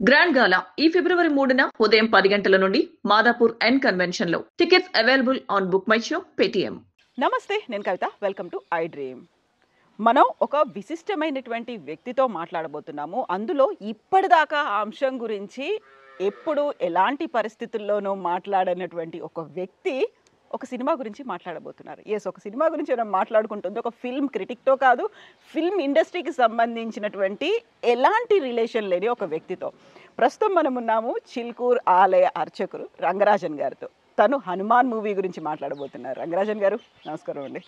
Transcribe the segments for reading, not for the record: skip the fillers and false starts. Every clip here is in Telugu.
గ్రాండ్ గాలా ఈ ఫిబ్రవరి 3న ఉదయం 10 గంటల నుండి మాదాపూర్ ఎన్ కన్వెన్షన్ లో. Tickets available on book my show Paytm. నమస్తే, నేను Kavitha. Welcome to I dream. మనం ఒక విశిష్టమైనటువంటి వ్యక్తితో మాట్లాడబోతున్నాము. అందులో ఇప్పటిదాకా ఆ అంశం గురించి ఎప్పుడు ఎలాంటి పరిస్థితుల్లోనూ మాట్లాడనటువంటి ఒక వ్యక్తి ఒక సినిమా గురించి మాట్లాడబోతున్నారు. ఒక సినిమా గురించి మనం మాట్లాడుకుంటుంది ఒక ఫిల్మ్ క్రిటిక్తో కాదు, ఫిల్మ్ ఇండస్ట్రీకి సంబంధించినటువంటి ఎలాంటి రిలేషన్ లేని ఒక వ్యక్తితో. ప్రస్తుతం మనం ఉన్నాము చిల్కూర్ ఆలయ అర్చకులు రంగరాజన్ గారితో. తను హనుమాన్ మూవీ గురించి మాట్లాడబోతున్నారు. రంగరాజన్ గారు, నమస్కారం అండి.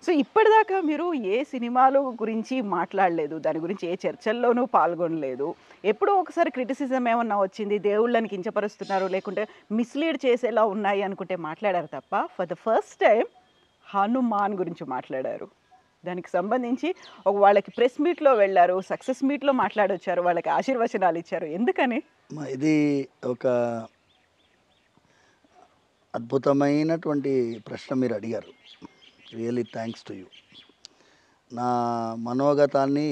సో ఇప్పటిదాకా మీరు ఏ సినిమాల గురించి మాట్లాడలేదు, దాని గురించి ఏ చర్చల్లోనూ పాల్గొనలేదు. ఎప్పుడో ఒకసారి క్రిటిసిజం ఏమన్నా వచ్చింది, దేవుళ్ళని కించపరుస్తున్నారు, లేకుంటే మిస్లీడ్ చేసేలా ఉన్నాయి అనుకుంటే మాట్లాడారు తప్ప for the first time Hanuman గురించి మాట్లాడారు. దానికి సంబంధించి వాళ్ళకి ప్రెస్ మీట్లో వెళ్ళారు, సక్సెస్ మీట్లో మాట్లాడొచ్చారు, వాళ్ళకి ఆశీర్వచనాలు ఇచ్చారు. ఎందుకని? ఇది ఒక అద్భుతమైనటువంటి ప్రశ్న మీరు అడిగారు. Really thanks to you. నా మనోగతాన్ని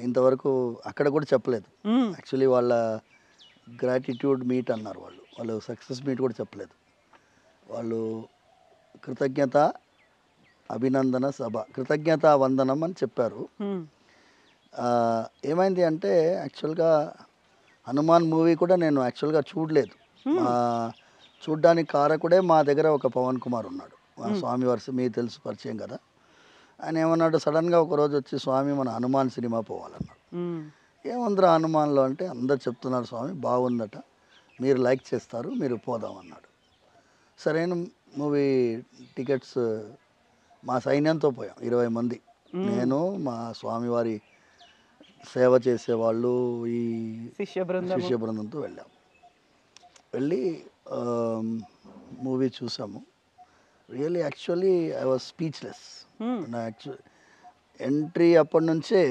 ఇంతవరకు అక్కడ కూడా చెప్పలేదు. యాక్చువల్లీ వాళ్ళ గ్రాటిట్యూడ్ మీట్ అన్నారు, వాళ్ళు సక్సెస్ మీట్ కూడా చెప్పలేదు. వాళ్ళు కృతజ్ఞత అభినందన సభ, కృతజ్ఞత వందనం అని చెప్పారు. ఏమైంది అంటే యాక్చువల్గా హనుమాన్ మూవీ కూడా నేను యాక్చువల్గా చూడలేదు. చూడ్డానికి కారకుడే మా దగ్గర ఒక పవన్ కుమార్ ఉన్నాడు, మా స్వామి వరుస మీకు తెలుసు, పరిచయం కదా. ఆయన ఏమన్నాడు, సడన్గా ఒకరోజు వచ్చి, స్వామి మన హనుమాన్ సినిమా పోవాలన్నాడు. ఏముందిరా హనుమాన్లో అంటే, అందరు చెప్తున్నారు స్వామి బాగుందట, మీరు లైక్ చేస్తారు, మీరు పోదామన్నాడు. సరైన మూవీ టికెట్స్ మా సైన్యంతో పోయాం, 20 మంది. నేను, మా స్వామివారి సేవ చేసేవాళ్ళు, ఈ శిష్య బృందంతో వెళ్ళి మూవీ చూసాము. Really actually I was speechless. నా ఎంట్రీ అప్పటి నుంచే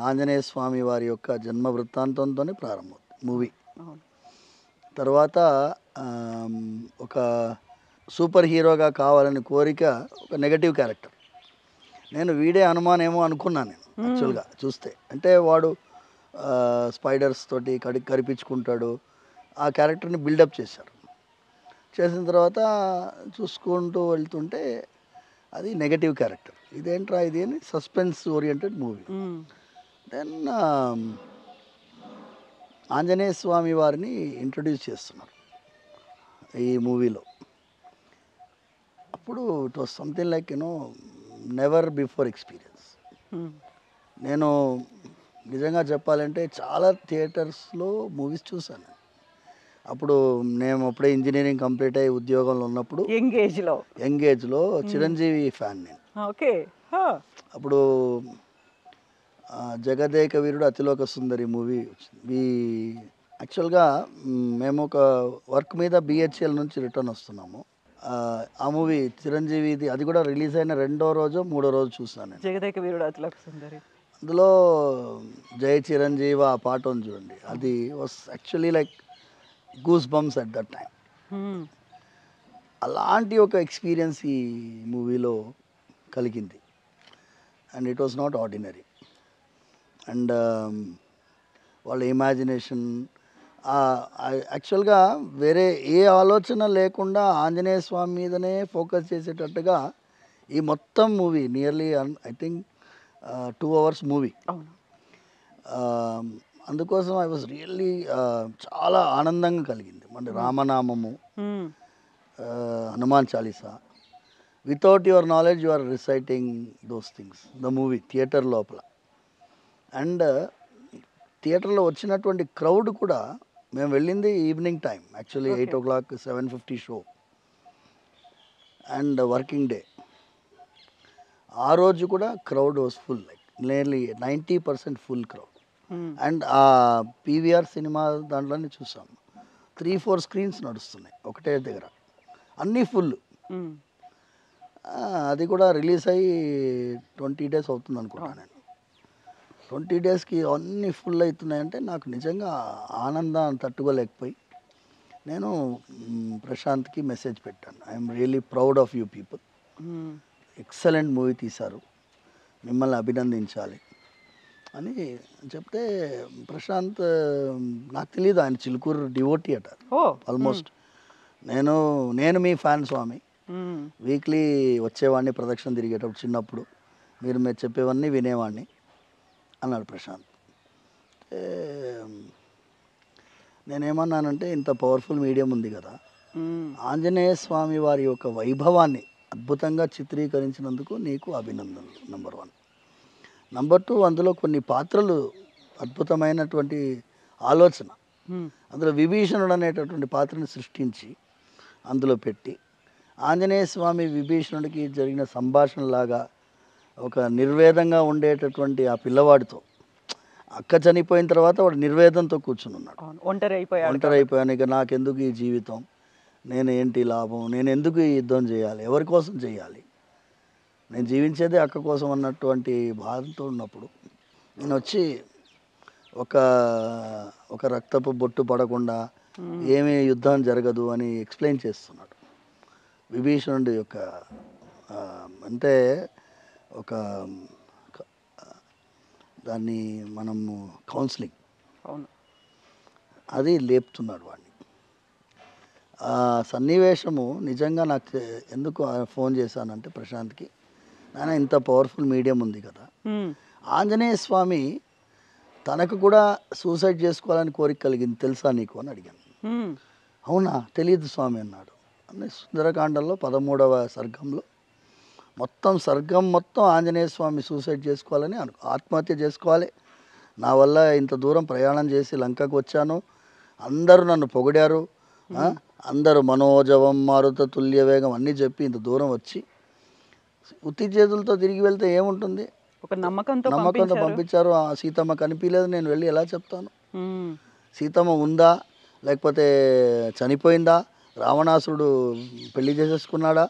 ఆంజనేయ స్వామి వారి యొక్క జన్మ వృత్తాంతంతోనే ప్రారంభం మూవీ. తర్వాత ఒక సూపర్ హీరోగా కావాలని కోరిక, ఒక నెగటివ్ క్యారెక్టర్. నేను వీడే హనుమాన్ ఏమో అనుకున్నాను నేను యాక్చువల్గా చూస్తే. అంటే వాడు స్పైడర్స్ తోటి కరిపించుకుంటాడు, ఆ క్యారెక్టర్ని బిల్డప్ చేశారు. చేసిన తర్వాత చూసుకుంటూ వెళ్తుంటే అది నెగటివ్ క్యారెక్టర్, ఇదేంట్రా ఇది అని suspense oriented movie. Then Anjaneya Swamy వారిని ఇంట్రడ్యూస్ చేస్తున్నారు ఈ మూవీలో. అప్పుడు it was something like never before experience. నేను నిజంగా చెప్పాలంటే చాలా థియేటర్స్లో మూవీస్ చూశాను. అప్పుడు నేను అప్పుడే ఇంజనీరింగ్ కంప్లీట్ అయ్యి ఉద్యోగంలో ఉన్నప్పుడు, యంగేజ్లో చిరంజీవి ఫ్యాన్ నేను. ఓకే. అప్పుడు జగదేక వీరుడు అతిలోక సుందరి మూవీ వచ్చింది. యాక్చువల్గా మేము ఒక వర్క్ మీద బిహెచ్ఎల్ నుంచి రిటర్న్ వస్తున్నాము. ఆ మూవీ చిరంజీవిది, అది కూడా రిలీజ్ అయిన 2వ రోజు 3వ రోజు చూసాను నేను, జగదేక వీరుడు అతిలోక సుందరి. అందులో జై చిరంజీవి ఆ పాట ఉంది చూడండి, అది was actually like goose bumps at that time. అలాంటి ఒక ఎక్స్పీరియన్స్ ఈ మూవీలో కలిగింది. And it was not ordinary. And వాళ్ళ ఇమాజినేషన్, యాక్చువల్గా వేరే ఏ ఆలోచన లేకుండా ఆంజనేయ స్వామి మీదనే ఫోకస్ చేసేటట్టుగా ఈ మొత్తం movie, nearly I think 2 hours movie. అందుకోసం ఐ వాజ్ రియల్లీ చాలా ఆనందంగా కలిగింది. మన రామనామము, Hanuman Chalisa, without your knowledge you are reciting those things the movie theatre లోపల. అండ్ థియేటర్లో వచ్చినటువంటి క్రౌడ్ కూడా, మేము వెళ్ళింది evening time, actually 8 o'clock 7:50 show and working day. ఆ రోజు కూడా crowd was full, like nearly 90% full crowd. And ఆ పీవీఆర్ సినిమా దాంట్లోనే చూసాం, 3-4 స్క్రీన్స్ నడుస్తున్నాయి ఒకటే దగ్గర, అన్నీ ఫుల్. అది కూడా రిలీజ్ అయ్యి 20 days అవుతుంది అనుకుంటాను నేను. 20 daysకి అన్నీ ఫుల్ అవుతున్నాయంటే నాకు నిజంగా ఆనందాన్ని తట్టుకోలేకపోయి నేను ప్రశాంత్కి మెసేజ్ పెట్టాను, I'm really proud of you people, excellent movie తీశారు, మిమ్మల్ని అభినందించాలి. అని చెప్తే ప్రశాంత్ నాకు తెలియదు ఆయన చిలుకూరు డివోటీ అట ఓ ఆల్మోస్ట్. నేను మీ ఫ్యాన్ స్వామి, వీక్లీ వచ్చేవాడిని ప్రదక్షిణ తిరిగేటప్పుడు చిన్నప్పుడు, మీరు చెప్పేవన్నీ వినేవాడిని అన్నాడు ప్రశాంత్. నేనేమన్నానంటే ఇంత పవర్ఫుల్ మీడియం ఉంది కదా, ఆంజనేయ స్వామి వారి యొక్క వైభవాన్ని అద్భుతంగా చిత్రీకరించినందుకు నీకు అభినందనలు నంబర్ 1. నంబర్ 2, అందులో కొన్ని పాత్రలు అద్భుతమైనటువంటి ఆలోచన, అందులో విభీషణుడు అనేటటువంటి పాత్రను సృష్టించి అందులో పెట్టి ఆంజనేయ స్వామి విభీషణుడికి జరిగిన సంభాషణలాగా ఒక నిర్వేదంగా ఉండేటటువంటి ఆ పిల్లవాడితో, అక్క చనిపోయిన తర్వాత వాడు నిర్వేదంతో కూర్చుని ఉన్నాడు, ఒంటరి అయిపోయాను, ఇక నాకెందుకు ఈ జీవితం, నేను ఏంటి లాభం, నేను ఎందుకు ఈ యుద్ధం చేయాలి, ఎవరి కోసం చేయాలి, నేను జీవించేదే అక్క కోసం అన్నటువంటి బాధతో ఉన్నప్పుడు నేను వచ్చి ఒక రక్తపు బొట్టు పడకుండా ఏమీ యుద్ధం జరగదు అని ఎక్స్ప్లెయిన్ చేస్తున్నాడు. విభీషణుడి యొక్క అంటే ఒక దాన్ని మనము కౌన్సిలింగ్ అది లేపుతున్నాడు వాడిని. ఆ సన్నివేశము నిజంగా నాకు ఎందుకు ఫోన్ చేశానంటే ప్రశాంత్కి, నాయన ఇంత పవర్ఫుల్ మీడియం ఉంది కదా, ఆంజనేయ స్వామి తనకు కూడా సూసైడ్ చేసుకోవాలని కోరిక కలిగింది తెలుసా నీకు అని అడిగాను. అవునా, తెలియదు స్వామి అన్నాడు. అని సుందరకాండంలో 13వ సర్గంలో సర్గం మొత్తం ఆంజనేయ స్వామి సూసైడ్ చేసుకోవాలని ఆత్మహత్య చేసుకోవాలి, నా వల్ల ఇంత దూరం ప్రయాణం చేసి లంకకు వచ్చాను, అందరూ నన్ను పొగిడారు, అందరూ మనోజవం మారుత తుల్య వేగం అన్నీ చెప్పి ఇంత దూరం వచ్చి ఉత్తి చేతులతో తిరిగి వెళ్తే ఏముంటుంది, ఒక నమ్మకంతో పంపించారు. ఆ సీతమ్మ కనిపించలేదు, నేను వెళ్ళి ఎలా చెప్తాను, సీతమ్మ ఉందా లేకపోతే చనిపోయిందా, రావణాసురుడు పెళ్లి చేసేసుకున్నాడా,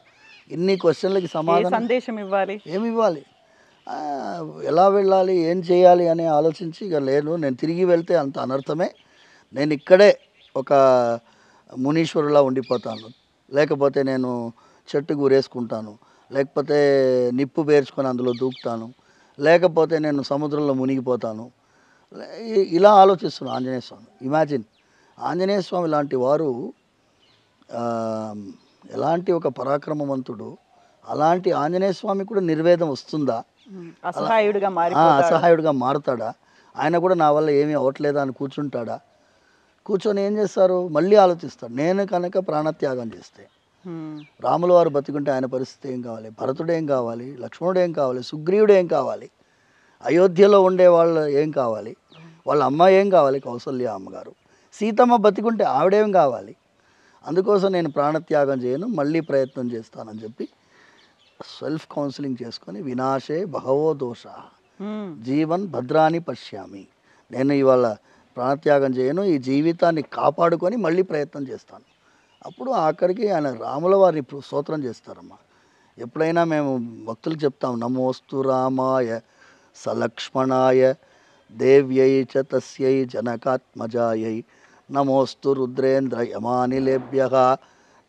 ఇన్ని క్వశ్చన్లకి సమాధానం సందేశం ఇవ్వాలి, ఏమి ఇవ్వాలి, ఎలా వెళ్ళాలి, ఏం చేయాలి అని ఆలోచించి ఇక నేను తిరిగి వెళ్తే అంత అనర్థమే, నేను ఇక్కడే ఒక మునీశ్వరులా ఉండిపోతాను, లేకపోతే నేను చెట్టుకు ఊరేసుకుంటాను, లేకపోతే నిప్పు పేర్చుకొని అందులో దూకుతాను, లేకపోతే నేను సముద్రంలో మునిగిపోతాను, ఇలా ఆలోచిస్తున్నాను ఆంజనేయ స్వామి. ఇమాజిన్, ఆంజనేయ స్వామి లాంటి వారు ఎలాంటి ఒక పరాక్రమవంతుడు, అలాంటి ఆంజనేయ స్వామి కూడా నిర్వేదం వస్తుందా, అసహాయుడిగా మారుతాడా, ఆయన కూడా నా వల్ల ఏమీ అవ్వట్లేదా అని కూర్చుంటాడా, కూర్చొని ఏం చేస్తారు, మళ్ళీ ఆలోచిస్తాడు. నేను కనుక ప్రాణత్యాగం చేస్తే రాముల వారు బతికుంటే ఆయన పరిస్థితి ఏం కావాలి, భరతుడు ఏం కావాలి, లక్ష్మణుడు ఏం కావాలి, సుగ్రీవుడు ఏం కావాలి, అయోధ్యలో ఉండే వాళ్ళు ఏం కావాలి, వాళ్ళ అమ్మ ఏం కావాలి, కౌసల్య అమ్మగారు, సీతమ్మ బతికుంటే ఆవిడేం కావాలి, అందుకోసం నేను ప్రాణత్యాగం చేయను, మళ్ళీ ప్రయత్నం చేస్తానని చెప్పి సెల్ఫ్ కౌన్సిలింగ్ చేసుకొని వినాశే బహవో దోష జీవన్ భద్రాని పశ్యామి, నేను ఇవాళ ప్రాణత్యాగం చేయను, ఈ జీవితాన్ని కాపాడుకొని మళ్ళీ ప్రయత్నం చేస్తాను. అప్పుడు ఆఖరికి ఆయన రాముల వారిని స్తోత్రం చేస్తారమ్మా. ఎప్పుడైనా మేము భక్తులకు చెప్తాం, నమోస్తు రామాయ సలక్ష్మణాయ దేవ్యై చ తస్యై జనకాత్మజాయై నమోస్తు రుద్రేంద్ర యమానిలేభ్యః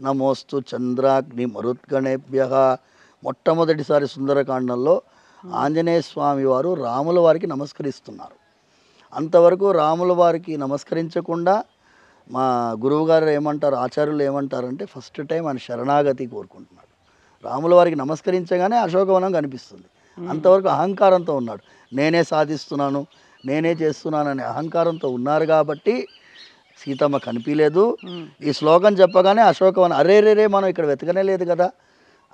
నమోస్తు చంద్రాగ్ని మరుద్గణేభ్యః. మొట్టమొదటిసారి సుందరకాండంలో ఆంజనేయ స్వామి వారు రాముల వారికి నమస్కరిస్తున్నారు. అంతవరకు రాముల వారికి నమస్కరించకుండా మా గురువుగారు ఏమంటారు, ఆచార్యులు ఏమంటారంటే ఫస్ట్ టైం ఆయన శరణాగతి కోరుకుంటున్నాడు. రాముల వారికి నమస్కరించగానే అశోకవనం కనిపిస్తుంది. అంతవరకు అహంకారంతో ఉన్నాడు, నేనే సాధిస్తున్నాను, నేనే చేస్తున్నాననే అహంకారంతో ఉన్నారు కాబట్టి సీతమ్మ కనిపించలేదు. ఈ శ్లోకం చెప్పగానే అశోకవనం అరేరేరే మనం ఇక్కడ వెతకనే లేదు కదా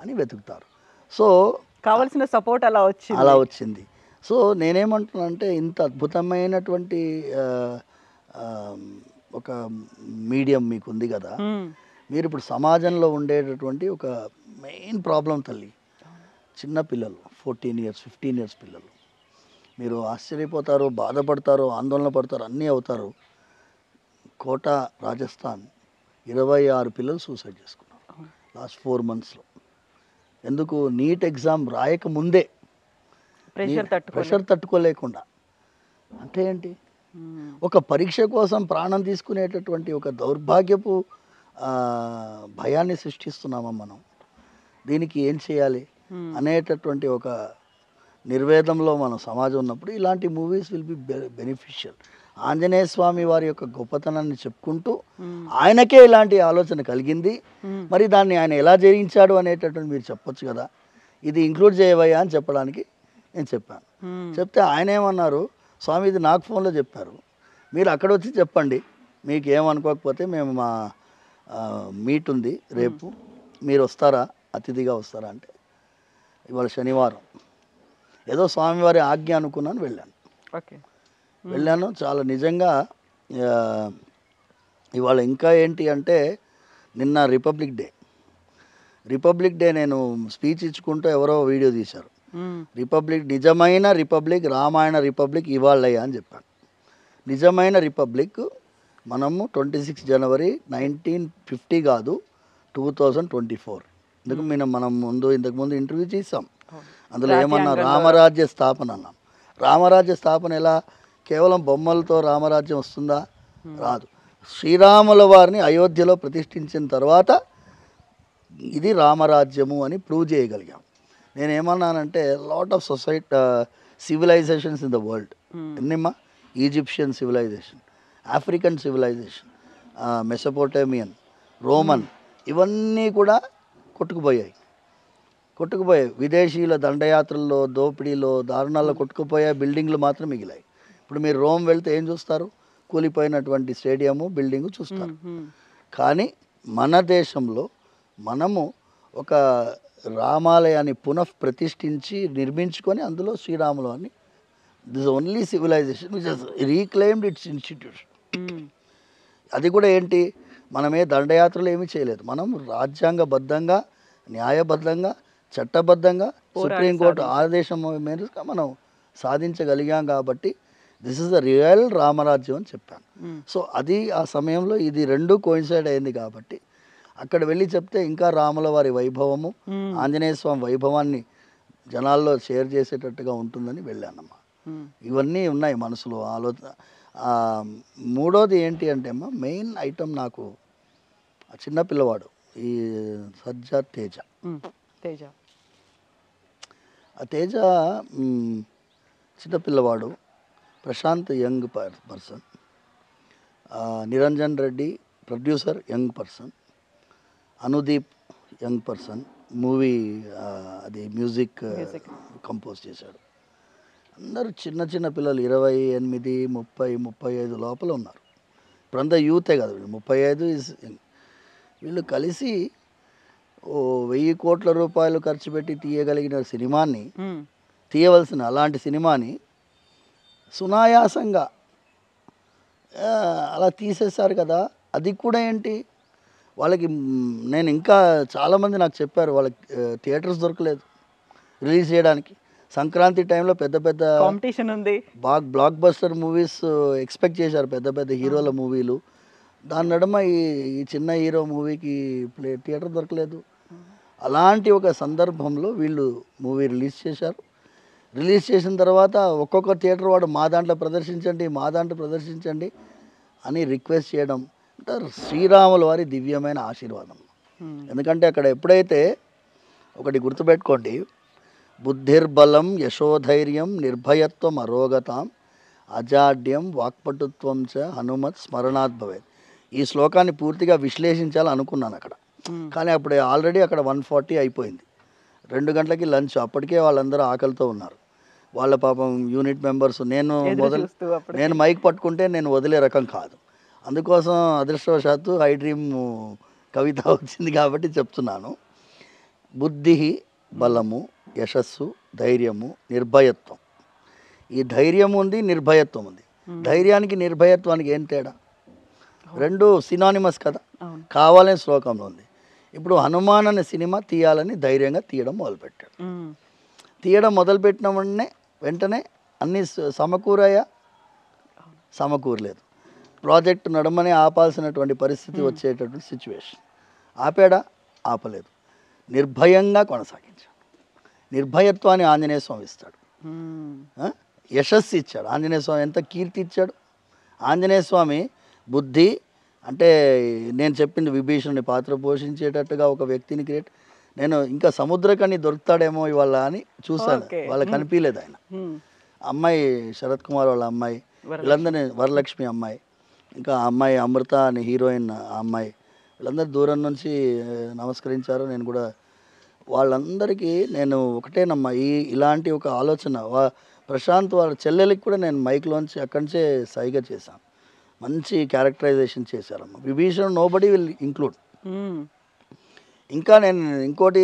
అని వెతుకుతారు. సో కావాల్సిన సపోర్ట్ అలా వచ్చింది. సో నేనేమంటున్నానంటే ఇంత అద్భుతమైనటువంటి ఒక మీడియం మీకు ఉంది కదా, మీరు ఇప్పుడు సమాజంలో ఉండేటటువంటి ఒక మెయిన్ ప్రాబ్లం తల్లి, చిన్న పిల్లలు 14 years 15 years పిల్లలు, మీరు ఆశ్చర్యపోతారు, బాధపడతారు, ఆందోళన పడతారు, అన్నీ అవుతారు. కోటా రాజస్థాన్ 26 పిల్లలు సూసైడ్ చేసుకున్నారు లాస్ట్ 4 monthsలో. ఎందుకు, నీట్ ఎగ్జామ్ రాయక ముందే ప్రెషర్ తట్టుకోలేకుండా. అంటే ఏంటి, ఒక పరీక్ష కోసం ప్రాణం తీసుకునేటటువంటి ఒక దౌర్భాగ్యపు భయాన్ని సృష్టిస్తున్నామా మనం, దీనికి ఏం చేయాలి అనేటటువంటి ఒక నిర్వేదంలో మన సమాజం ఉన్నప్పుడు ఇలాంటి movies will be beneficial. Anjaneya Swamy వారి యొక్క గొప్పతనాన్ని చెప్పుకుంటూ ఆయనకే ఇలాంటి ఆలోచన కలిగింది, మరి దాన్ని ఆయన ఎలా జయించాడు అనేటటువంటి మీరు చెప్పొచ్చు కదా, ఇది ఇంక్లూడ్ చేయవయ్యా అని చెప్పడానికి నేను చెప్పాను. చెప్తే ఆయన ఏమన్నారు, స్వామి ఇది నాకు ఫోన్లో చెప్పారు, మీరు అక్కడ వచ్చి చెప్పండి, మీకు ఏమనుకోకపోతే మేము మా మీట్ ఉంది రేపు, మీరు వస్తారా, అతిథిగా వస్తారా అంటే, ఇవాళ శనివారం ఏదో స్వామివారి ఆజ్ఞ అనుకున్నాను, వెళ్ళాను. ఓకే, వెళ్ళాను. చాలా నిజంగా ఇవాళ ఇంకా ఏంటి అంటే, నిన్న రిపబ్లిక్ డే నేను స్పీచ్ ఇచ్చుకుంటూ ఎవరో వీడియో తీశారు, నిజమైన రిపబ్లిక్ రామాయణ రిపబ్లిక్ ఇవాళయ్యా అని చెప్పాను. నిజమైన రిపబ్లిక్ మనము 26 జనవరి 1950 కాదు 2024. మనం ఇంతకుముందు ఇంటర్వ్యూ చేసాం, అందులో ఏమన్నా రామరాజ్య స్థాపన అన్నాం. రామరాజ్య స్థాపన ఎలా, కేవలం బొమ్మలతో రామరాజ్యం వస్తుందా, రాదు. శ్రీరాముల వారిని అయోధ్యలో ప్రతిష్ఠించిన తర్వాత ఇది రామరాజ్యము అని ప్రూవ్ చేయగలిగాం. నేనేమన్నానంటే, lot of civilizations in the world, ఎన్నమ్మా, Egyptian civilization, African civilization, Mesopotamian, Roman, ఇవన్నీ కూడా కొట్టుకుపోయాయి. విదేశీయుల దండయాత్రల్లో, దోపిడీలో, దారుణాల్లో కొట్టుకుపోయాయి, బిల్డింగ్లు మాత్రం మిగిలాయి. ఇప్పుడు మీరు రోమ్ వెళ్తే ఏం చూస్తారు, కూలిపోయినటువంటి స్టేడియము, బిల్డింగు చూస్తారు. కానీ మన దేశంలో మనము ఒక రామాలయాన్ని పునఃప్రతిష్ఠించి నిర్మించుకొని అందులో శ్రీరాములు అని, this only civilization which has reclaimed its institution. అది కూడా ఏంటి, మనమే దండయాత్రలు ఏమీ చేయలేదు, మనం రాజ్యాంగబద్ధంగా, న్యాయబద్ధంగా, చట్టబద్ధంగా, సుప్రీంకోర్టు ఆదేశం మేరకు మనం సాధించగలిగాం. కాబట్టి దిస్ ఇస్ ద రియల్ రామరాజ్యం అని చెప్పాను. సో అది ఆ సమయంలో ఇది రెండు కోయిన్సైడ్ అయింది కాబట్టి అక్కడ వెళ్ళి చెప్తే ఇంకా రాముల వారి వైభవము, ఆంజనేయ స్వామి వైభవాన్ని జనాల్లో షేర్ చేసేటట్టుగా ఉంటుందని వెళ్ళానమ్మా. ఇవన్నీ ఉన్నాయి మనసులో ఆలోచన. మూడోది ఏంటి అంటే అమ్మా, మెయిన్ ఐటమ్ నాకు చిన్న పిల్లవాడు, ఈ సజ్జా తేజ. ఆ తేజ చిన్న పిల్లవాడు, Prashanth young person, Niranjan Reddy producer young person, Anudeep young person, movie అది మ్యూజిక్ కంపోజ్ చేశాడు. అందరూ చిన్న చిన్న పిల్లలు, 28, 30, 35 లోపల ఉన్నారు. ఇప్పుడంతా యూతే కదా, 35 ఇస్. వీళ్ళు కలిసి 1000 కోట్ల రూపాయలు ఖర్చు పెట్టి తీయగలిగిన సినిమాని, తీయవలసిన అలాంటి సినిమాని సునాయాసంగా అలా తీసేశారు కదా. అది కూడా ఏంటి, వాళ్ళకి నేను ఇంకా చాలామంది నాకు చెప్పారు, వాళ్ళకి థియేటర్స్ దొరకలేదు రిలీజ్ చేయడానికి. సంక్రాంతి టైంలో పెద్ద పెద్ద కాంపిటీషన్ ఉంది, బ్లాక్ బస్టర్ మూవీస్ ఎక్స్పెక్ట్ చేశారు, పెద్ద పెద్ద హీరోల మూవీలు. దాని నడుమ ఈ చిన్న హీరో మూవీకి థియేటర్ దొరకలేదు. అలాంటి ఒక సందర్భంలో వీళ్ళు మూవీ రిలీజ్ చేశారు. రిలీజ్ చేసిన తర్వాత ఒక్కొక్క థియేటర్ వాడు మా దాంట్లో ప్రదర్శించండి అని రిక్వెస్ట్ చేయడం అంటే శ్రీరాముల వారి దివ్యమైన ఆశీర్వాదం. ఎందుకంటే అక్కడ ఎప్పుడైతే ఒకటి గుర్తుపెట్టుకోండి, బుద్ధిర్బలం యశోధైర్యం నిర్భయత్వం అరోగతాం అజాడ్యం వాక్పటుత్వం చ హనుమత్ స్మరణాత్ భవేత్. ఈ శ్లోకాన్ని పూర్తిగా విశ్లేషించాలని అనుకున్నాను అక్కడ, కానీ అప్పుడు ఆల్రెడీ అక్కడ 140 అయిపోయింది. 2 గంటలకి లంచ్, అప్పటికే వాళ్ళందరూ ఆకలితో ఉన్నారు. వాళ్ళ పాపం యూనిట్ మెంబర్స్, నేను మైక్ పట్టుకుంటే నేను వదిలే రకం కాదు. అందుకోసం అదృష్టవశాత్తు ఐ డ్రీమ్ కవిత వచ్చింది కాబట్టి చెప్తున్నాను. బుద్ధి, బలము, యశస్సు, ధైర్యము, నిర్భయత్వం. ఈ ధైర్యం ఉంది, నిర్భయత్వం ఉంది. ధైర్యానికి నిర్భయత్వానికి ఏం తేడా? రెండు సినానిమస్ కదా, కావాలని శ్లోకంలో ఉంది. ఇప్పుడు హనుమాన్ అనే సినిమా తీయాలని ధైర్యంగా తీయడం మొదలుపెట్టాడు. తీయడం మొదలుపెట్టిన వెంటనే అన్నీ సమకూరలేదు. ప్రాజెక్టు నడమని ఆపాల్సినటువంటి పరిస్థితి వచ్చేటటువంటి సిచ్యువేషన్. ఆపాడా? ఆపలేదు. నిర్భయంగా కొనసాగించాడు. నిర్భయత్వాన్ని ఆంజనేయ స్వామి ఇస్తాడు, యశస్సు ఇచ్చాడు. ఆంజనేయ స్వామి ఎంత కీర్తి ఇచ్చాడు. ఆంజనేయ స్వామి బుద్ధి అంటే నేను చెప్పింది, విభీషణుని పాత్ర పోషించేటట్టుగా ఒక వ్యక్తిని క్రియేట్, నేను ఇంకా సముద్రకని దొరుకుతాడేమో ఇవాళ అని చూశాను. ఓకే. వాళ్ళకి కనిపించలేదు ఆయన. అమ్మాయి శరత్ కుమార్ వాళ్ళ అమ్మాయి, వీళ్ళందరినీ వరలక్ష్మి అమ్మాయి, ఇంకా ఆ అమ్మాయి అమృత అని హీరోయిన్ ఆ అమ్మాయి, వీళ్ళందరూ దూరం నుంచి నమస్కరించారు. నేను కూడా వాళ్ళందరికీ నేను ఒకటేనమ్మా, ఇలాంటి ఒక ఆలోచన ప్రశాంత్ వాళ్ళ చెల్లెలకి కూడా నేను మైక్లోంచి అక్కడి నుంచే సైగ చేశాను. మంచి క్యారెక్టరైజేషన్ చేశారమ్మా. Vibhishan nobody will include. ఇంకా నేను ఇంకోటి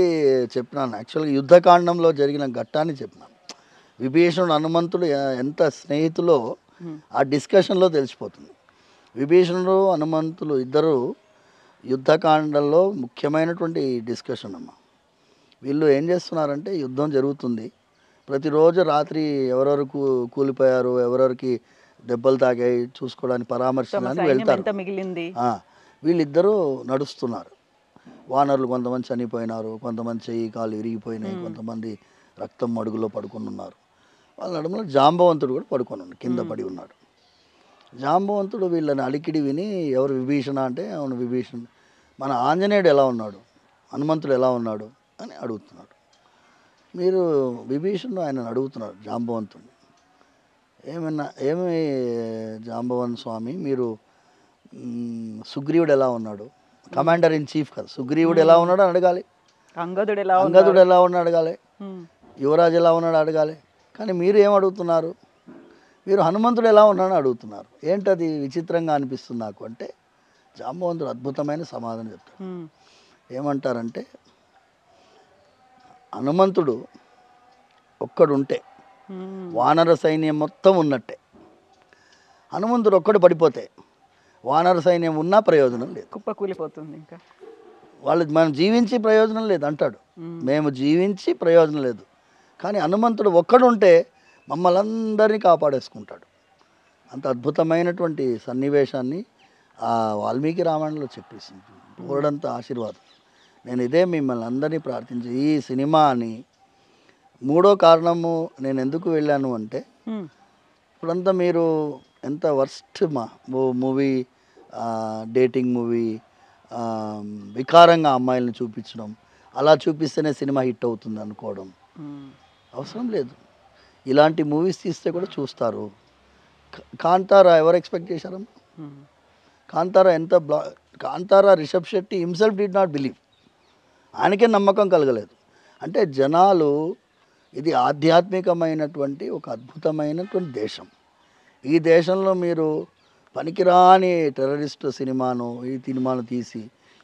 చెప్పినాను, యాక్చువల్గా యుద్ధకాండంలో జరిగిన ఘట్టాన్ని చెప్పినాను. విభీషణుడు హనుమంతుడు ఎంత స్నేహితులో ఆ డిస్కషన్లో తెలిసిపోతుంది. విభీషణుడు హనుమంతులు ఇద్దరు యుద్ధకాండంలో ముఖ్యమైనటువంటి డిస్కషన్ అమ్మ. వీళ్ళు ఏం చేస్తున్నారంటే యుద్ధం జరుగుతుంది, ప్రతిరోజు రాత్రి ఎవరెవరు కూలిపోయారు, ఎవరెవరికి దెబ్బలు తాగాయి చూసుకోవడానికి పరామర్శించడానికి వెళ్తారు. వీళ్ళిద్దరూ నడుస్తున్నారు. వానరులు కొంతమంది చనిపోయినారు, కొంతమంది చెయ్యి కాలు విరిగిపోయినాయి, కొంతమంది రక్తం మడుగులో పడుకొని ఉన్నారు. వాళ్ళ నడుములో జాంబవంతుడు కూడా పడుకొని ఉన్నాడు, కింద పడి ఉన్నాడు. జాంబవంతుడు వీళ్ళని అలికిడి విని ఎవరు విభీషణ అంటే అవును విభీషణుడు, మన ఆంజనేయుడు ఎలా ఉన్నాడు, హనుమంతుడు ఎలా ఉన్నాడు అని అడుగుతున్నాడు. మీరు విభీషణుడు ఆయనను అడుగుతున్నారు జాంబవంతుడిని, ఏమి జాంబవన్ స్వామి మీరు సుగ్రీవుడు ఎలా ఉన్నాడు, కమాండర్ ఇన్ చీఫ్ కదా, సుగ్రీవుడు ఎలా ఉన్నాడు అని అడగాలి, అంగదుడు ఎలా ఉన్నాడు అడగాలి, యువరాజు ఎలా ఉన్నాడు అడగాలి. కానీ మీరు ఏం అడుగుతున్నారు, మీరు హనుమంతుడు ఎలా ఉన్నాడని అడుగుతున్నారు. ఏంటది విచిత్రంగా అనిపిస్తుంది నాకు అంటే జాంబవంతుడు అద్భుతమైన సమాధానం చెప్తాడు. ఏమంటారంటే హనుమంతుడు ఒక్కడుంటే వానర సైన్యం మొత్తం ఉన్నట్టే, హనుమంతుడు ఒక్కడు పడిపోతే వానర సైన్యం ఉన్నా ప్రయోజనం లేదు, కుప్పకూలిపోతుంది. ఇంకా వాళ్ళు మనం జీవించి ప్రయోజనం లేదు అంటాడు, మేము జీవించి ప్రయోజనం లేదు. కానీ హనుమంతుడు ఒక్కడుంటే మమ్మల్ని అందరినీ కాపాడేసుకుంటాడు. అంత అద్భుతమైనటువంటి సన్నివేశాన్ని ఆ వాల్మీకి రామాయణంలో చెప్పేసింది. పూర్ణంత ఆశీర్వాదం. నేను ఇదే మిమ్మల్ని అందరినీ ప్రార్థించి ఈ సినిమాని మూడో కారణము నేను ఎందుకు వెళ్ళాను అంటే ఇప్పుడంతా మీరు ఎంత వర్స్ట్ మూవీ, డేటింగ్ మూవీ, వికారంగా అమ్మాయిలను చూపించడం, అలా చూపిస్తేనే సినిమా హిట్ అవుతుంది అనుకోవడం అవసరం లేదు. ఇలాంటి మూవీస్ తీస్తే కూడా చూస్తారు. కాంతారా ఎవరు ఎక్స్పెక్ట్ చేశారమ్మా? Kantara Kantara Rishab Shetty himself did not believe, ఆయనకే నమ్మకం కలగలేదు. అంటే జనాలు ఇది ఆధ్యాత్మికమైనటువంటి ఒక అద్భుతమైనటువంటి దేశం. ఈ దేశంలో మీరు పనికిరాని టెర్రరిస్ట్ సినిమాను ఈ సినిమాను తీసి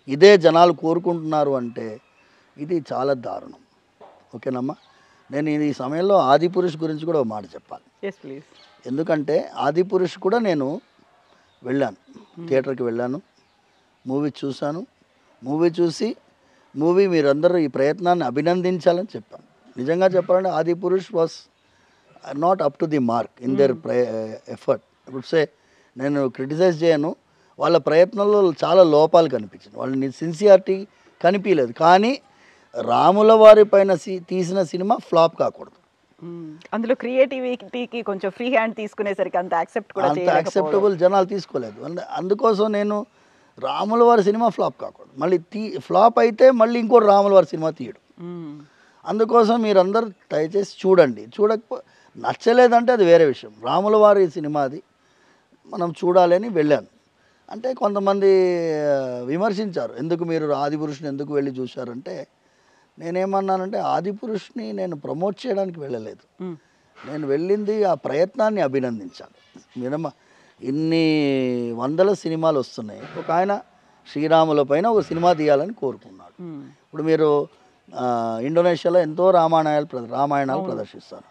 ఇదే జనాలు కోరుకుంటున్నారు అంటే ఇది చాలా దారుణం. ఓకేనమ్మా, నేను ఈ సమయంలో ఆదిపురుష్ గురించి కూడా ఒక మాట చెప్పాలి. ఎందుకంటే ఆదిపురుష్ కూడా నేను వెళ్ళాను, థియేటర్కి వెళ్ళాను, మూవీ చూశాను. మూవీ చూసి మీరందరూ ఈ ప్రయత్నాన్ని అభినందించాలని చెప్పాను. నిజంగా చెప్పాలంటే Adipurush was not up to the mark in there effort. ఇప్పుడు నేను క్రిటిసైజ్ చేయను, వాళ్ళ ప్రయత్నంలో చాలా లోపాలు కనిపించింది, వాళ్ళని సిన్సియారిటీ కనిపించలేదు. కానీ రాముల వారి పైన తీసిన సినిమా ఫ్లాప్ కాకూడదు. అందులో క్రియేటివిటీకి కొంచెం ఫ్రీ హ్యాండ్ తీసుకునేసరికి అంత యాక్సెప్టబుల్ జనాలు తీసుకోలేదు. అందుకోసం నేను రాముల వారి సినిమా ఫ్లాప్ కాకూడదు, మళ్ళీ ఫ్లాప్ అయితే మళ్ళీ ఇంకోటి రాముల వారి సినిమా తీయడు. అందుకోసం మీరందరూ దయచేసి చూడండి. నచ్చలేదంటే అది వేరే విషయం. రాముల వారి సినిమా అది మనం చూడాలి అని వెళ్ళాను. అంటే కొంతమంది విమర్శించారు, ఎందుకు మీరు ఆదిపురుషుని ఎందుకు వెళ్ళి చూశారంటే నేనేమన్నానంటే ఆదిపురుషుని నేను ప్రమోట్ చేయడానికి వెళ్ళలేదు, నేను వెళ్ళింది ఆ ప్రయత్నాన్ని అభినందించాను. ఇన్ని వందల సినిమాలు వస్తున్నాయి, ఒక ఆయన శ్రీరాముల పైన ఒక సినిమా తీయాలని కోరుకున్నాడు. ఇప్పుడు మీరు ఇండోనేషియాలో ఎంతో రామాయణాలు ప్రదర్శిస్తారు.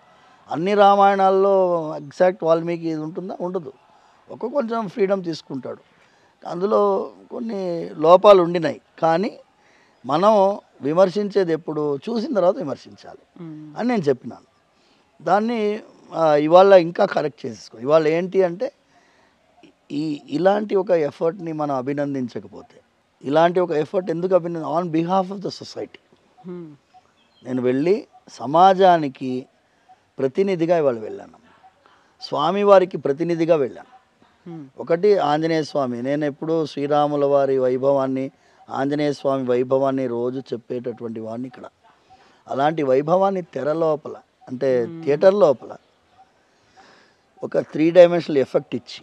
అన్ని రామాయణాల్లో ఎగ్జాక్ట్ వాల్మీకి ఇది ఉంటుందా? ఉండదు. కొంచెం ఫ్రీడమ్ తీసుకుంటాడు, అందులో కొన్ని లోపాలు ఉండినాయి. కానీ మనం విమర్శించేది ఎప్పుడు చూసిన తర్వాత విమర్శించాలి అని నేను చెప్పినాను. దాన్ని ఇవాళ ఇంకా కరెక్ట్ చేసేసుకో. ఇవాళ ఏంటి అంటే ఇలాంటి ఒక ఎఫర్ట్ని మనం అభినందించకపోతే, ఇలాంటి ఒక ఎఫర్ట్ ఎందుకు on behalf of the society నేను వెళ్ళి సమాజానికి ప్రతినిధిగా ఇవాళ వెళ్ళాను, స్వామివారికి ప్రతినిధిగా వెళ్ళాను. ఒకటి ఆంజనేయ స్వామి, నేను ఎప్పుడూ శ్రీరాముల వారి వైభవాన్ని ఆంజనేయ స్వామి వైభవాన్ని రోజు చెప్పేటటువంటి వాడిని ఇక్కడ. అలాంటి వైభవాన్ని తెర లోపల అంటే థియేటర్ లోపల ఒక 3 డైమెన్షనల్ ఎఫెక్ట్ ఇచ్చి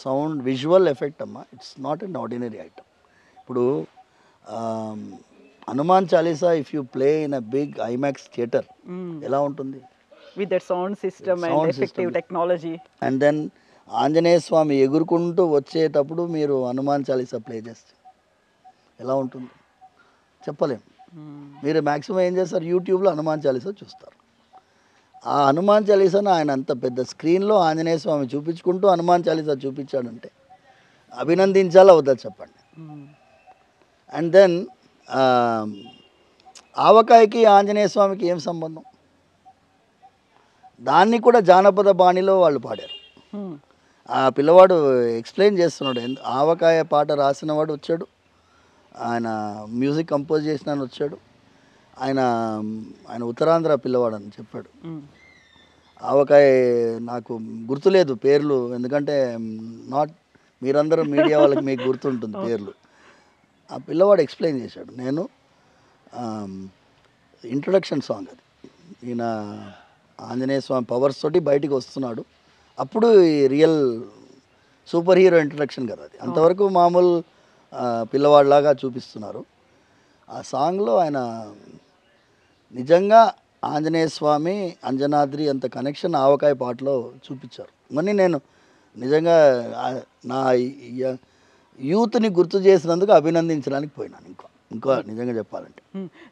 సౌండ్ విజువల్ ఎఫెక్ట్ అమ్మా, it's not an ordinary item. ఇప్పుడు Hanuman Chalisa if you play in a big IMAX theatre ఎలా ఉంటుంది with that sound system and effective technology. And then Anjaneya Swamy ఎగురుకుంటూ వచ్చేటప్పుడు మీరు హనుమాన్ చాలీసా ప్లే చేస్తే ఎలా ఉంటుంది చెప్పలేం. మీరు మ్యాక్సిమం ఏం చేస్తారు, యూట్యూబ్లో హనుమాన్ చాలీసా చూస్తారు. ఆ హనుమాన్ చాలీసాను ఆయన అంత పెద్ద స్క్రీన్లో ఆంజనేయ స్వామి చూపించుకుంటూ హనుమాన్ చాలీసా చూపించాడంటే అభినందించాలా వద్దా చెప్పండి. అండ్ దెన్ ఆవకాయకి ఆంజనేయ స్వామికి ఏం సంబంధం, దాన్ని కూడా జానపద బాణిలో వాళ్ళు పాడారు. ఆ పిల్లవాడు ఎక్స్ప్లెయిన్ చేస్తున్నాడు, ఆవకాయ పాట రాసిన వాడు వచ్చాడు, ఆయన మ్యూజిక్ కంపోజ్ చేసిన వచ్చాడు, ఆయన ఉత్తరాంధ్ర పిల్లవాడు అని చెప్పాడు. ఆవకాయ నాకు గుర్తులేదు పేర్లు, ఎందుకంటే నాట్ మీరందరూ మీడియా వాళ్ళకి మీకు గుర్తుంటుంది పేర్లు. ఆ పిల్లవాడు ఎక్స్ప్లెయిన్ చేశాడు. నేను ఇంట్రొడక్షన్ సాంగ్ అది, ఈయన ఆంజనేయ స్వామి పవర్స్ తోటి బయటికి వస్తున్నాడు, అప్పుడు ఈ రియల్ సూపర్ హీరో ఇంట్రొడక్షన్ కదా అది. అంతవరకు మామూలు పిల్లవాడిలాగా చూపిస్తున్నారు. ఆ సాంగ్లో ఆయన నిజంగా ఆంజనేయ స్వామి అంజనాద్రి అంత కనెక్షన్ ఆవకాయ పాటలో చూపించారు. మరి నేను నిజంగా నా యూత్ని గుర్తు చేసినందుకు అభినందించడానికి పోయినాను. ఇంకా నిజంగా చెప్పాలంటే.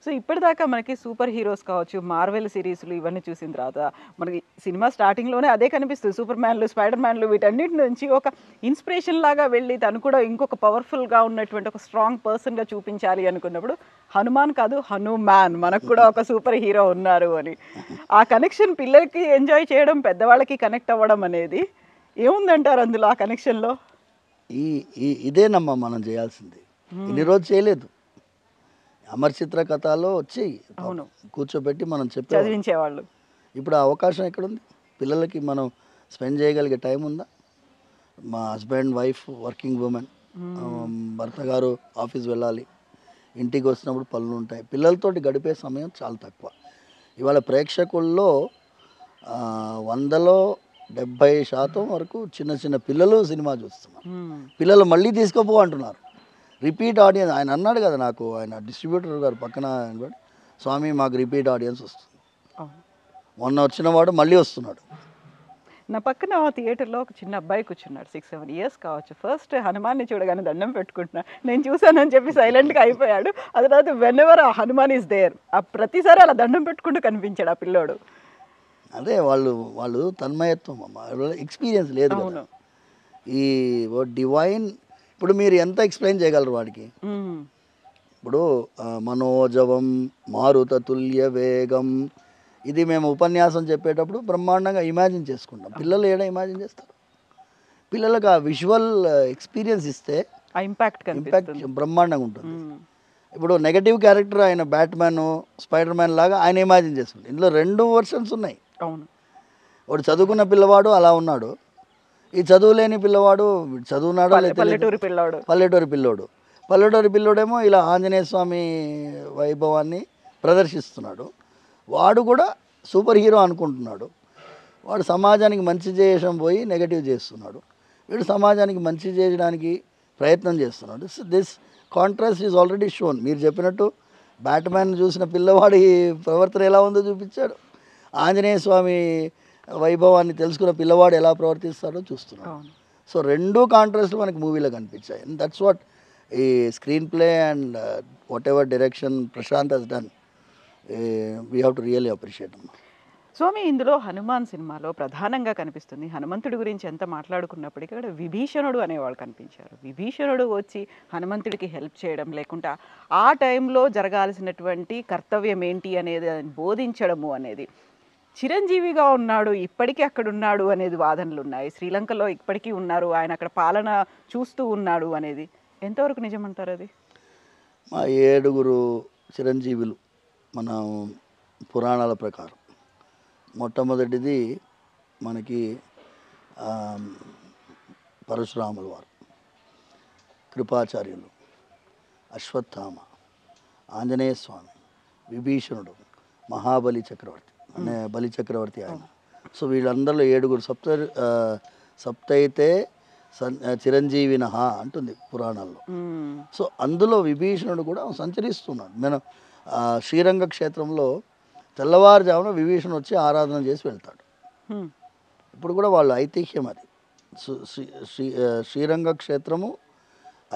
సో ఇప్పటిదాకా మనకి సూపర్ హీరోస్ కావచ్చు, మార్వెల్ సిరీస్లు ఇవన్నీ చూసిన తర్వాత మనకి సినిమా స్టార్టింగ్లోనే అదే కనిపిస్తుంది, సూపర్ మ్యాన్లు, స్పైడర్ మ్యాన్లు, వీటన్నిటి నుంచి ఒక ఇన్స్పిరేషన్ లాగా వెళ్ళి తను కూడా ఇంకొక పవర్ఫుల్గా ఉన్నటువంటి ఒక స్ట్రాంగ్ పర్సన్గా చూపించాలి అనుకున్నప్పుడు హనుమాన్ కాదు హనుమాన్, మనకు కూడా ఒక సూపర్ హీరో ఉన్నారు అని. ఆ కనెక్షన్ పిల్లలకి ఎంజాయ్ చేయడం, పెద్దవాళ్ళకి కనెక్ట్ అవ్వడం అనేది ఏముందంటారు అందులో ఆ కనెక్షన్లో? ఇదేనమ్మా మనం చేయాల్సింది. ఇన్ని రోజు చేయలేదు. అమర్ చిత్ర కథలో వచ్చి కూర్చోబెట్టి మనం చదివించేవాళ్ళు. ఇప్పుడు ఆ అవకాశం ఎక్కడుంది పిల్లలకి? మనం స్పెండ్ చేయగలిగే టైం ఉందా? మా హస్బెండ్ వైఫ్ వర్కింగ్ ఉమెన్, భర్త గారు ఆఫీస్ వెళ్ళాలి, ఇంటికి వచ్చినప్పుడు పనులు ఉంటాయి, పిల్లలతోటి గడిపే సమయం చాలా తక్కువ. ఇవాళ ప్రేక్షకుల్లో 100లో 70% వరకు చిన్న చిన్న పిల్లలు సినిమా చూస్తున్నారు. పిల్లలు మళ్ళీ తీసుకోపో అంటున్నారు. రిపీట్ ఆడియన్స్, ఆయన అన్నాడు కదా నాకు, ఆయన డిస్ట్రిబ్యూటర్ గారు పక్కన స్వామి మాకు రిపీట్ ఆడియన్స్ వస్తుంది, మొన్న వచ్చిన వాడు మళ్ళీ వస్తున్నాడు. నా పక్కన థియేటర్లో ఒక చిన్న అబ్బాయి కూర్చున్నాడు, 6-7 ఇయర్స్ కావచ్చు. ఫస్ట్ హనుమాన్ని చూడగానే దండం పెట్టుకుంటున్నా, నేను చూశానని చెప్పి సైలెంట్గా అయిపోయాడు. అది తర్వాత వెన్ ఎవర్ ఆ హనుమాన్ ఈజ్ దేర్, ఆ ప్రతిసారి అలా దండం పెట్టుకుంటూ కనిపించాడు ఆ పిల్లోడు. అదే వాళ్ళు తన్మయత్వం అమ్మ, ఎక్స్పీరియన్స్ లేదు కదా. ఈ డివైన్ ఇప్పుడు మీరు ఎంత ఎక్స్ప్లెయిన్ చేయగలరు వాడికి? ఇప్పుడు మనోజవం మారుత తుల్య వేగం, ఇది మేము ఉపన్యాసం చెప్పేటప్పుడు బ్రహ్మాండంగా ఇమాజిన్ చేసుకుంటాం. పిల్లలు ఏడా ఇమాజిన్ చేస్తారు? పిల్లలకు ఆ విజువల్ ఎక్స్పీరియన్స్ ఇస్తే ఇంపాక్ట్ బ్రహ్మాండంగా ఉంటుంది. ఇప్పుడు నెగటివ్ క్యారెక్టర్ ఆయన బ్యాట్మ్యాన్, స్పైడర్ మ్యాన్ లాగా ఆయన ఇమాజిన్ చేసుకుంటాం. ఇందులో 2 వర్షన్స్ ఉన్నాయి. అవును, వాడు చదువుకున్న పిల్లవాడు అలా ఉన్నాడు, ఈ చదువు లేని పిల్లవాడు చదువున్నాడో లేదా పల్లెటూరి పిల్లోడేమో ఇలా ఆంజనేయ స్వామి వైభవాన్ని ప్రదర్శిస్తున్నాడు. వాడు కూడా సూపర్ హీరో అనుకుంటున్నాడు. వాడు సమాజానికి మంచి చేయడం పోయి నెగటివ్ చేస్తున్నాడు, వీడు సమాజానికి మంచి చేయడానికి ప్రయత్నం చేస్తున్నాడు. This contrast is already shown. మీరు చెప్పినట్టు బ్యాట్మ్యాన్ చూసిన పిల్లవాడి ప్రవర్తన ఎలా ఉందో చూపించాడు, ఆంజనేయ స్వామి వైభవాన్ని తెలుసుకున్న పిల్లవాడు ఎలా ప్రవర్తిస్తాడో చూస్తున్నాడు. సో 2 కాంట్రాస్ట్లు మనకి మూవీలో కనిపించాయి. అండ్ దట్స్ వాట్ ఈ screen play and whatever direction Prashanth has done, we have to really appreciate. స్వామి, ఇందులో హనుమాన్ సినిమాలో ప్రధానంగా కనిపిస్తుంది, హనుమంతుడి గురించి ఎంత మాట్లాడుకున్నప్పటికీ కూడా విభీషణుడు అనేవాళ్ళు కనిపించారు. విభీషణుడు వచ్చి హనుమంతుడికి హెల్ప్ చేయడం, లేకుండా ఆ టైంలో జరగాల్సినటువంటి కర్తవ్యం ఏంటి అనేది బోధించడము అనేది, చిరంజీవిగా ఉన్నాడు ఇప్పటికీ అక్కడ ఉన్నాడు అనేది వాదనలు ఉన్నాయి. శ్రీలంకలో ఇప్పటికీ ఉన్నారు, ఆయన అక్కడ పాలన చూస్తూ ఉన్నాడు అనేది ఎంతవరకు నిజమంటారు? అది మా 7 చిరంజీవులు మన పురాణాల ప్రకారం మొట్టమొదటిది మనకి పరశురాముల వారు, కృపాచార్యులు, అశ్వత్థామ, ఆంజనేయ స్వామి, విభీషణుడు, మహాబలి చక్రవర్తి అనే బలి చక్రవర్తి ఆయన. సో వీళ్ళందరిలో 7 సప్తైతే చిరంజీవిన అంటుంది పురాణాల్లో. సో అందులో విభీషణుడు కూడా సంచరిస్తున్నాడు. మనం శ్రీరంగ క్షేత్రంలో తెల్లవారుజామున విభీషణుడు వచ్చి ఆరాధన చేసి వెళ్తాడు. ఇప్పుడు కూడా వాళ్ళు ఐతిహ్యం అది. శ్రీరంగ క్షేత్రము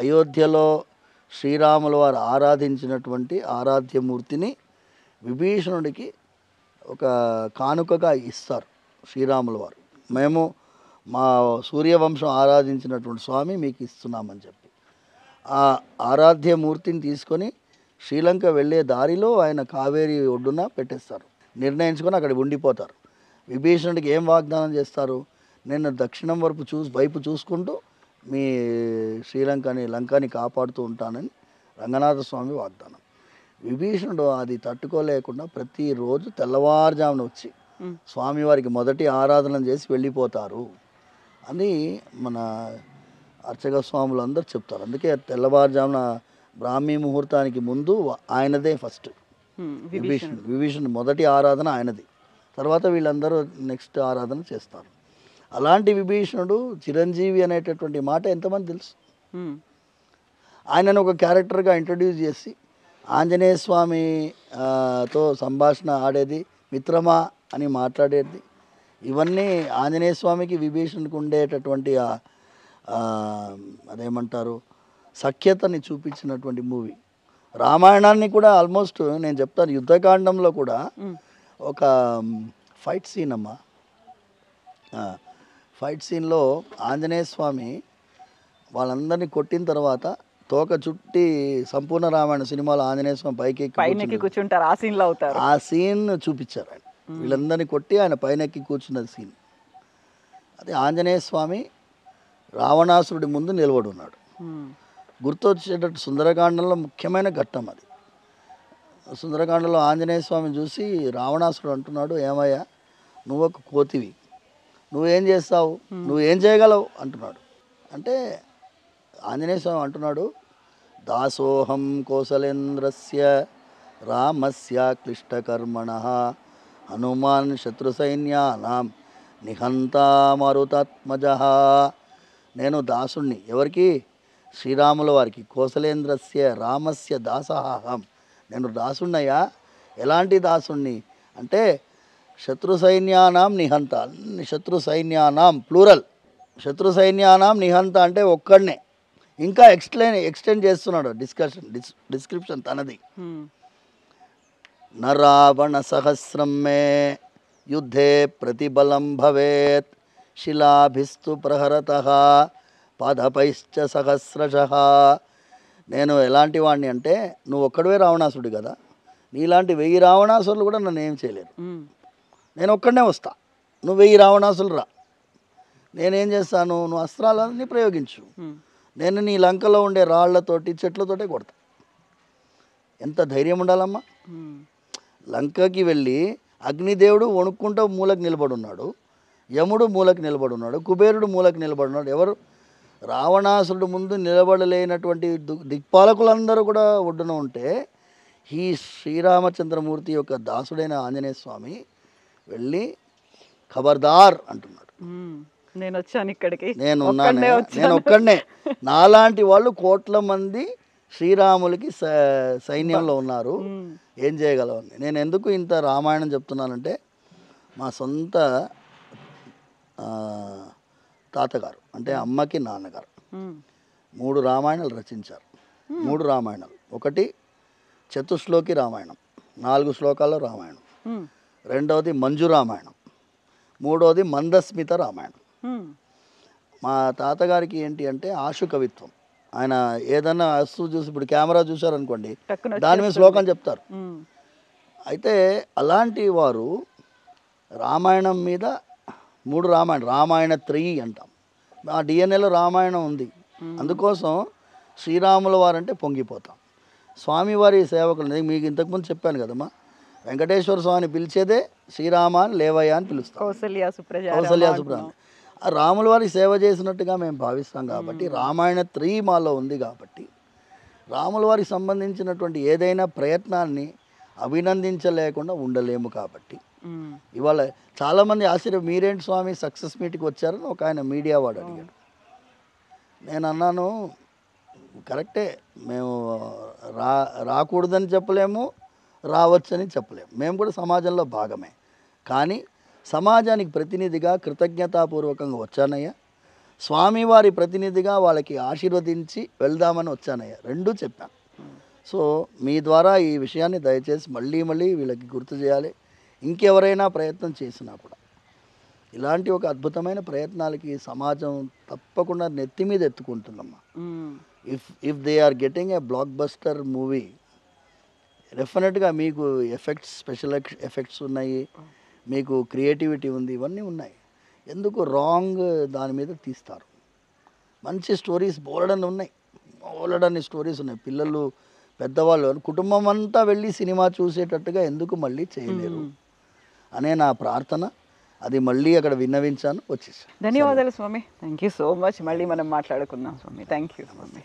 అయోధ్యలో శ్రీరాముల వారు ఆరాధించినటువంటి ఆరాధ్యమూర్తిని విభీషణుడికి ఒక కానుకగా ఇస్తారు శ్రీరాముల వారు. మేము మా సూర్యవంశం ఆరాధించినటువంటి స్వామి మీకు ఇస్తున్నామని చెప్పి ఆ ఆరాధ్యమూర్తిని తీసుకొని శ్రీలంక వెళ్ళే దారిలో ఆయన కావేరి ఒడ్డున పెట్టేస్తారు. నిర్ణయించుకొని అక్కడ ఉండిపోతారు. విభీషణుడికి ఏం వాగ్దానం చేస్తారు? నేను దక్షిణం వైపు చూసుకుంటూ మీ లంకని కాపాడుతూ ఉంటానని రంగనాథ స్వామి వాగ్దానం. విభీషణుడు అది తట్టుకోలేకుండా ప్రతిరోజు తెల్లవారుజామున వచ్చి స్వామివారికి మొదటి ఆరాధన చేసి వెళ్ళిపోతారు అని మన అర్చక స్వాములు అందరూ చెప్తారు. అందుకే తెల్లవారుజామున బ్రాహ్మీ ముహూర్తానికి ముందు ఆయనదే ఫస్ట్. విభీషణుడు మొదటి ఆరాధన ఆయనది. తర్వాత వీళ్ళందరూ నెక్స్ట్ ఆరాధన చేస్తారు. అలాంటి విభీషణుడు చిరంజీవి అనేటటువంటి మాట ఎంతమంది తెలుసు? ఆయనను ఒక క్యారెక్టర్గా ఇంట్రడ్యూస్ చేసి ఆంజనేయ స్వామితో సంభాషణ ఆడేది, మిత్రమా అని మాట్లాడేది, ఇవన్నీ ఆంజనేయ స్వామికి విభీషణుడికి ఉండేటటువంటి అదేమంటారు సఖ్యతని చూపించినటువంటి మూవీ. రామాయణాన్ని కూడా ఆల్మోస్ట్ నేను చెప్తాను, యుద్ధకాండంలో కూడా ఒక ఫైట్ సీన్ అమ్మా. ఫైట్ సీన్లో ఆంజనేయ స్వామి వాళ్ళందరినీ కొట్టిన తర్వాత తోక చుట్టి సంపూర్ణ రామాయణ సినిమాలో ఆంజనేయ స్వామి పైకి కూర్చుంటారు. ఆ సీన్లో అవుతారు. ఆ సీన్ చూపించారు. ఆయన వీళ్ళందరినీ కొట్టి ఆయన పైనెక్కి కూర్చున్న సీన్ అది. ఆంజనేయ స్వామి రావణాసురుడి ముందు నిలబడి ఉన్నాడు. గుర్తొచ్చేటట్టు సుందరకాండంలో ముఖ్యమైన ఘట్టం అది. సుందరకాండంలో ఆంజనేయ స్వామిని చూసి రావణాసురుడు అంటున్నాడు, ఏమయ్యా నువ్వు ఒక కోతివి, నువ్వేం చేస్తావు, నువ్వేం చేయగలవు అంటున్నాడు. అంటే ఆంజనేయ స్వామి అంటున్నాడు, దాసోహం కోసలేంద్రస్య రామస్య క్లిష్టకర్మణః హనుమాన్ శత్రుసైన్యానాం నిహంతా మరుతాత్మజః. నేను దాసుణ్ణి, ఎవరికి? శ్రీరాముల వారికి. కోసలేంద్రస్య రామస్య దాసహం, నేను దాసుణ్ణయ్యా. ఎలాంటి దాసుణ్ణి అంటే శత్రు సైన్యానాం నిహంత, శత్రు సైన్యానాం ప్లూరల్, శత్రు సైన్యానాం నిహంత అంటే ఒక్కడనే. ఇంకా ఎక్స్టెండ్ చేస్తున్నాడు డిస్క్రిప్షన్ తనది. న రావణ సహస్రం మే యుద్ధే ప్రతిబలం భవేత్ శిలాభిస్తు ప్రహరతః పాదపైశ్చ సహస్రశః. నేను ఎలాంటి వాడిని అంటే, నువ్వు ఒక్కడవే రావణాసుడు కదా, నీలాంటి 1000 రావణాసురులు కూడా నన్ను ఏం చేయలేరు. నేను ఒక్కడనే వస్తా, నువ్వు 1000 రావణాసులు రా, నేనేం చేస్తాను, నువ్వు అస్త్రాలన్నీ ప్రయోగించు, నేను నీ లంకలో ఉండే రాళ్లతోటి చెట్లతోటే కొడతా. ఎంత ధైర్యం ఉండాలమ్మా. లంకకి వెళ్ళి అగ్నిదేవుడు వణుక్కుంటూ మూలకు నిలబడున్నాడు, యముడు మూలకు నిలబడున్నాడు, కుబేరుడు మూలకు నిలబడున్నాడు. ఎవరు? రావణాసురుడు ముందు నిలబడలేనటువంటి దిక్పాలకులందరూ కూడా ఒడ్డున ఉంటే ఈ శ్రీరామచంద్రమూర్తి యొక్క దాసుడైన ఆంజనేయ స్వామి వెళ్ళి ఖబర్దార్ అంటున్నాడు, నేను వచ్చాను ఇక్కడికి, నేను ఒక్కడనే, నాలాంటి వాళ్ళు కోట్ల మంది శ్రీరాములకి సైన్యంలో ఉన్నారు, ఏం చేయగలవని. నేను ఎందుకు ఇంత రామాయణం చెప్తున్నానంటే, మా సొంత తాతగారు అంటే అమ్మకి నాన్నగారు 3 రామాయణాలు రచించారు. 3 రామాయణాలు. ఒకటి చతుశ్లోకి రామాయణం, 4 శ్లోకాల్లో రామాయణం. రెండవది మంజు రామాయణం. మూడవది మందస్మిత రామాయణం. మా తాతగారికి ఏంటి అంటే ఆశు కవిత్వం. ఆయన ఏదన్నా వస్తువు చూసి, ఇప్పుడు కెమెరా చూశారనుకోండి, దాని మీద శ్లోకం చెప్తారు. అయితే అలాంటి వారు రామాయణం మీద 3 రామాయణ త్రయీ అంటాం. ఆ డిఎన్ఏలో రామాయణం ఉంది. అందుకోసం శ్రీరాముల వారంటే పొంగిపోతాం. స్వామివారి సేవకులు మీకు ఇంతకుముందు చెప్పాను కదమ్మా, వెంకటేశ్వర స్వామిని పిలిచేదే శ్రీరామ అని లేవయ్య అని పిలుస్తాం. కౌసల్యా సుప్రజ. ఆ రాముల వారికి సేవ చేసినట్టుగా మేము భావిస్తాం కాబట్టి రామాయణ త్రయీ మాలో ఉంది కాబట్టి రాముల వారికి సంబంధించినటువంటి ఏదైనా ప్రయత్నాన్ని అభినందించలేకుండా ఉండలేము. కాబట్టి ఇవాళ చాలామంది ఆశ్చర్యం, మీరేంటి స్వామి సక్సెస్ మీట్కి వచ్చారని ఒక ఆయన మీడియా వాడు అడిగాడు. నేను అన్నాను, కరెక్టే, మేము రాకూడదని చెప్పలేము, రావచ్చని చెప్పలేము. మేము కూడా సమాజంలో భాగమే. కానీ సమాజానికి ప్రతినిధిగా కృతజ్ఞతాపూర్వకంగా వచ్చానయ్యా, స్వామివారి ప్రతినిధిగా వాళ్ళకి ఆశీర్వదించి వెళ్దామని వచ్చానయ్యా, రెండూ చెప్పాను. సో మీ ద్వారా ఈ విషయాన్ని దయచేసి మళ్ళీ మళ్ళీ వీళ్ళకి గుర్తు చేయాలి. ఇంకెవరైనా ప్రయత్నం చేసినా కూడా ఇలాంటి ఒక అద్భుతమైన ప్రయత్నాలకి సమాజం తప్పకుండా నెత్తి మీద ఎత్తుకుంటుందమ్మా. If they are getting a blockbuster movie, డెఫినెట్గా మీకు ఎఫెక్ట్స్, స్పెషల్ ఎఫెక్ట్స్ ఉన్నాయి, మీకు క్రియేటివిటీ ఉంది, ఇవన్నీ ఉన్నాయి. ఎందుకు రాంగ్ దాని మీద తీస్తారు? మంచి స్టోరీస్ బోలెడన్ని ఉన్నాయి, బోలెడన్ని స్టోరీస్ ఉన్నాయి. పిల్లలు, పెద్దవాళ్ళు, కుటుంబం అంతా వెళ్ళి సినిమా చూసేటట్టుగా ఎందుకు మళ్ళీ చేయలేరు అనే నా ప్రార్థన. అది మళ్ళీ అక్కడ విన్నవించాను, వచ్చేసాను. ధన్యవాదాలు స్వామి. Thank you so much. మళ్ళీ మనం మాట్లాడుకుందాం స్వామి. Thank you Swamy.